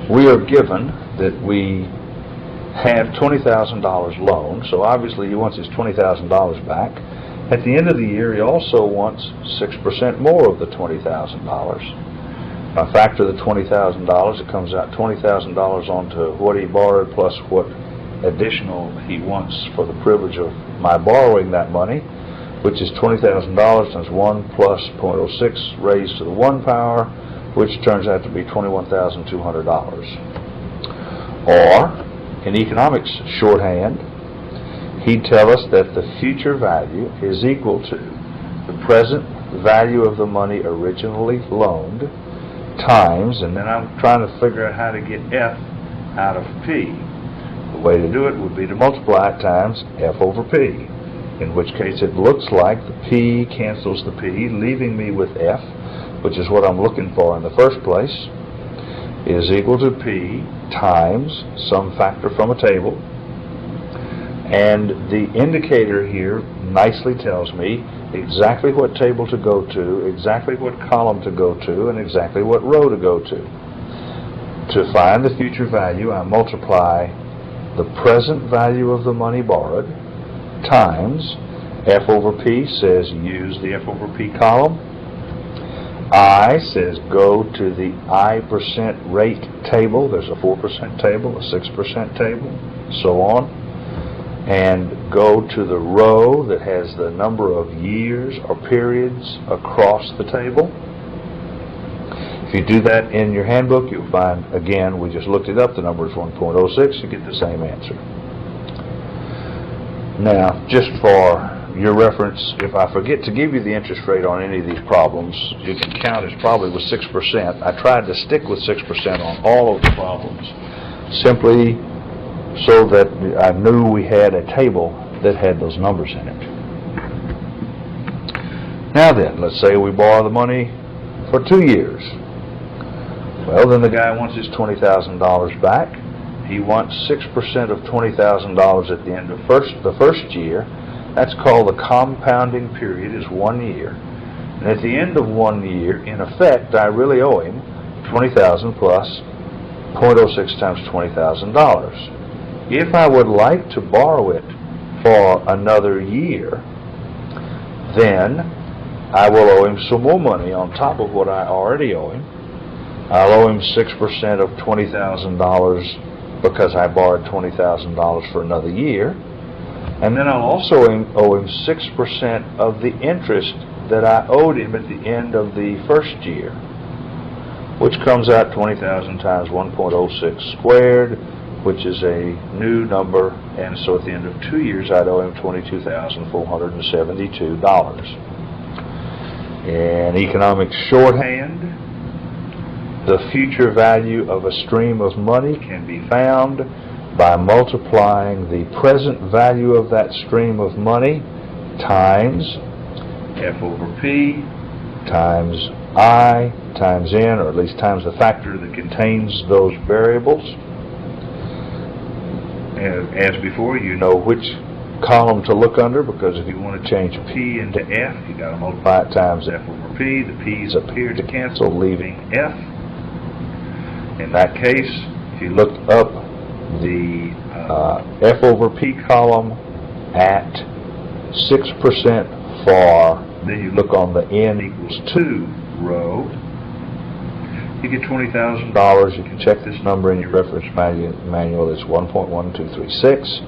we are given that we have $20,000 loan, so obviously he wants his $20,000 back. At the end of the year, he also wants 6% more of the $20,000. If I factor the $20,000, it comes out $20,000 onto what he borrowed plus what additional he wants for the privilege of my borrowing that money, which is $20,000 times 1 plus 0.06 raised to the 1 power, which turns out to be $21,200. Or, in economics shorthand, he'd tell us that the future value is equal to the present value of the money originally loaned times, and then I'm trying to figure out how to get F out of P. The way to do it would be to multiply it times F over P, in which case it looks like the P cancels the P, leaving me with F, which is what I'm looking for in the first place, is equal to P times some factor from a table. And the indicator here nicely tells me exactly what table to go to, exactly what column to go to, and exactly what row to go to. To find the future value, I multiply the present value of the money borrowed times F over P says use the F over P column. I says go to the I% rate table. There's a 4% table, a 6% table, so on. And go to the row that has the number of years or periods across the table. If you do that in your handbook, you'll find, again, we just looked it up, the number is 1.06, you get the same answer. Now, just for your reference, if I forget to give you the interest rate on any of these problems, you can count it's probably with 6%. I tried to stick with 6% on all of the problems, simply so that I knew we had a table that had those numbers in it. Now then, let's say we borrow the money for 2 years. Well, then the guy wants his $20,000 back. He wants 6% of $20,000 at the end of the first year. That's called the compounding period, is 1 year. And at the end of 1 year, in effect, I really owe him $20,000 plus 0.06 times $20,000. If I would like to borrow it for another year, then I will owe him some more money on top of what I already owe him. I'll owe him 6% of $20,000 because I borrowed $20,000 for another year. And then I'll also owe him 6% of the interest that I owed him at the end of the first year, which comes out 20,000 times 1.06 squared, which is a new number, and so at the end of 2 years I'd owe him $22,472. In economics shorthand, the future value of a stream of money can be found by multiplying the present value of that stream of money times F over P times I times N, or at least times the factor that contains those variables. As before, you know which column to look under, because if you want to change P into F, you got to multiply it times F over P. The P's appear to cancel, leaving F. In that case, if you look up the F over P column at 6% for, then you look on the N equals 2 row, you get $20,000. You can check this number in your reference manual. It's 1.1236.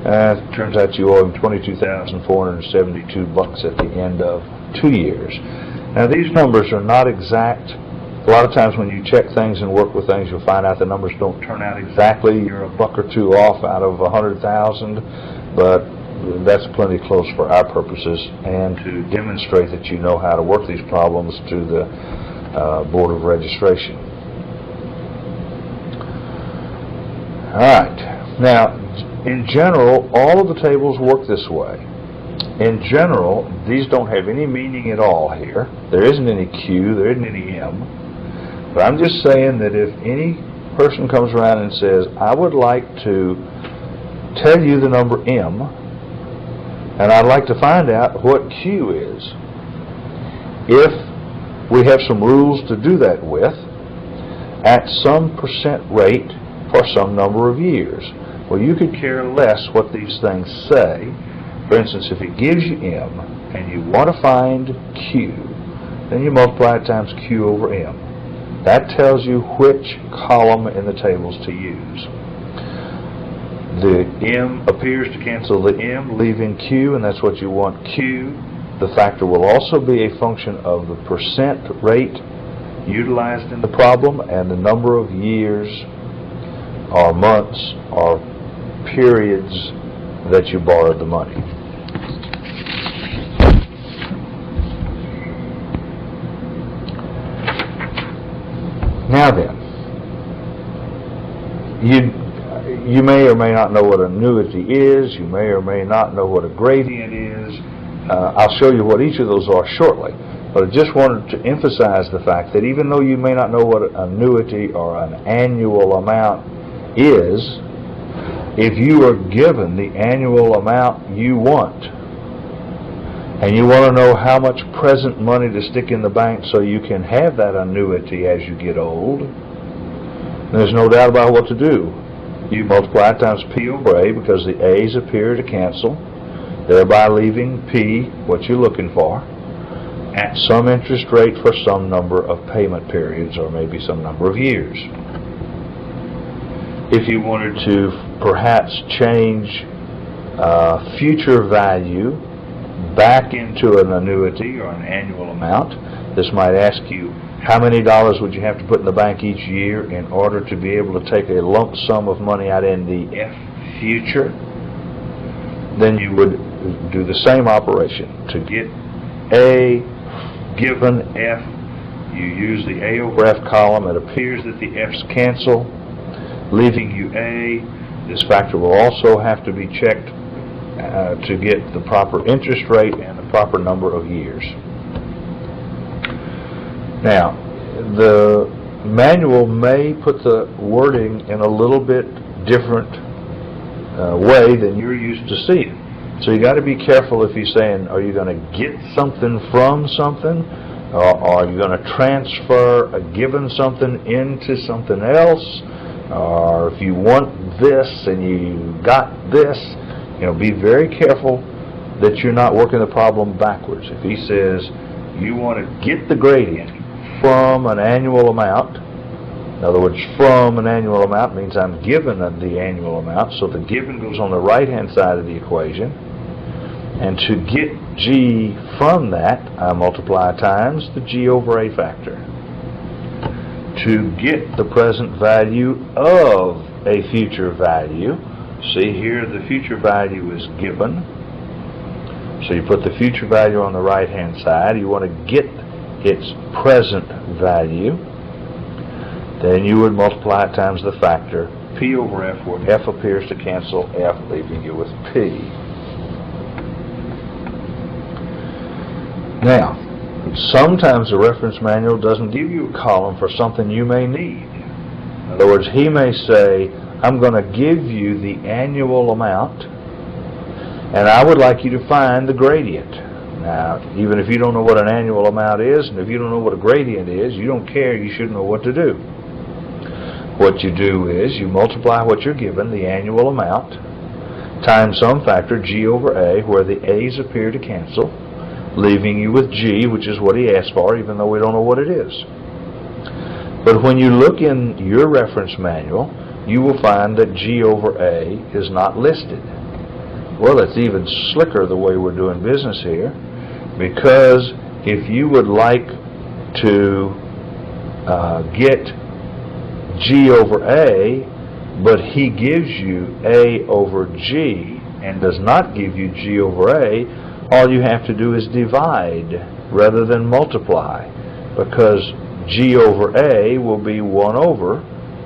It turns out you owe him $22,472 at the end of 2 years. Now these numbers are not exact. A lot of times when you check things and work with things, you'll find out the numbers don't turn out exactly. You're $1 or $2 off out of 100,000, but that's plenty close for our purposes, and to demonstrate that you know how to work these problems to the Board of Registration. All right. Now, in general, all of the tables work this way. In general, these don't have any meaning at all here. There isn't any Q, there isn't any M. But I'm just saying that if any person comes around and says, I would like to tell you the number M, and I'd like to find out what Q is. If we have some rules to do that with at some percent rate for some number of years. Well, you could care less what these things say. For instance, if it gives you M and you want to find Q, then you multiply it times Q over M. That tells you which column in the tables to use. The M appears to cancel the M, leaving Q, and that's what you want Q. The factor will also be a function of the percent rate utilized in the problem and the number of years or months or periods that you borrowed the money. Now then, you may or may not know what an annuity is. You may or may not know what a gradient is. I'll show you what each of those are shortly. But I just wanted to emphasize the fact that even though you may not know what an annuity or an annual amount is, if you are given the annual amount you want, and you want to know how much present money to stick in the bank so you can have that annuity as you get old, there's no doubt about what to do. You multiply times P over A because the A's appear to cancel, thereby leaving P, what you're looking for, at some interest rate for some number of payment periods or maybe some number of years. If you wanted to perhaps change future value back into an annuity or an annual amount, this might ask you, how many dollars would you have to put in the bank each year in order to be able to take a lump sum of money out in the F future? Then you would do the same operation. To get A given F, you use the A over F column. It appears that the F's cancel, leaving you A. This factor will also have to be checked to get the proper interest rate and the proper number of years. Now, the manual may put the wording in a little bit different way than you're used to seeing. So you got to be careful if you're saying, are you going to get something from something? Or are you going to transfer a given something into something else? Or if you want this and you got this, be very careful that you're not working the problem backwards. If he says you want to get the gradient from an annual amount, in other words, from an annual amount means I'm given the annual amount, so the given goes on the right-hand side of the equation. And to get G from that, I multiply times the G over A factor. To get the present value of a future value, see here the future value is given. So you put the future value on the right-hand side. You want to get its present value. Then you would multiply it times the factor P over F, where F appears to cancel F, leaving you with P. Now, sometimes the reference manual doesn't give you a column for something you may need. In other words, he may say, I'm going to give you the annual amount, and I would like you to find the gradient. Now, even if you don't know what an annual amount is, and if you don't know what a gradient is, you don't care, you should know what to do. What you do is you multiply what you're given, the annual amount, times some factor, G over A, where the A's appear to cancel, leaving you with G, which is what he asked for, even though we don't know what it is. But when you look in your reference manual, you will find that G over A is not listed. Well, it's even slicker the way we're doing business here, because if you would like to get G over A, but he gives you A over G and does not give you G over A, all you have to do is divide rather than multiply, because G over A will be 1 over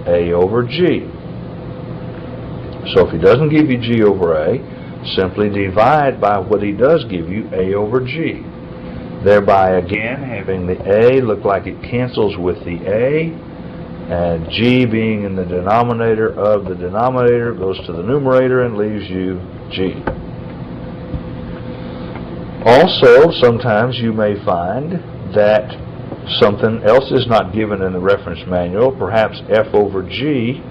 A over G. So if he doesn't give you G over A, simply divide by what he does give you, A over G. Thereby again having the A look like it cancels with the A, and G being in the denominator of the denominator goes to the numerator and leaves you G. Also, sometimes you may find that Something else is not given in the reference manual, perhaps f over g,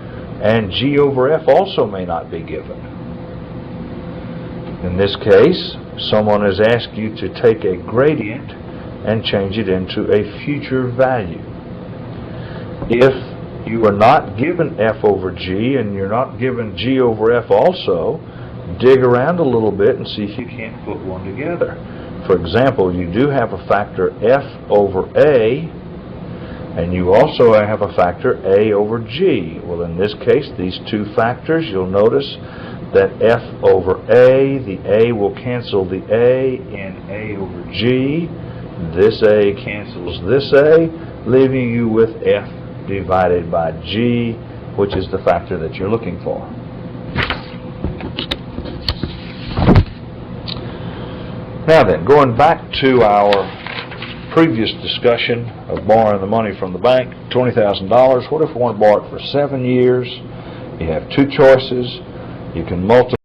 and g over f also may not be given. In this case, someone has asked you to take a gradient and change it into a future value. If you are not given f over g and you're not given g over f also, dig around a little bit and see if you can't put one together. For example, you do have a factor f over a, and you also have a factor a over g. Well, in this case, these two factors, you'll notice that f over a, the a will cancel the a in a over g. This a cancels this a, leaving you with f divided by g, which is the factor that you're looking for. Now then, going back to our previous discussion of borrowing the money from the bank, $20,000. What if we want to borrow it for 7 years? You have two choices. You can multiply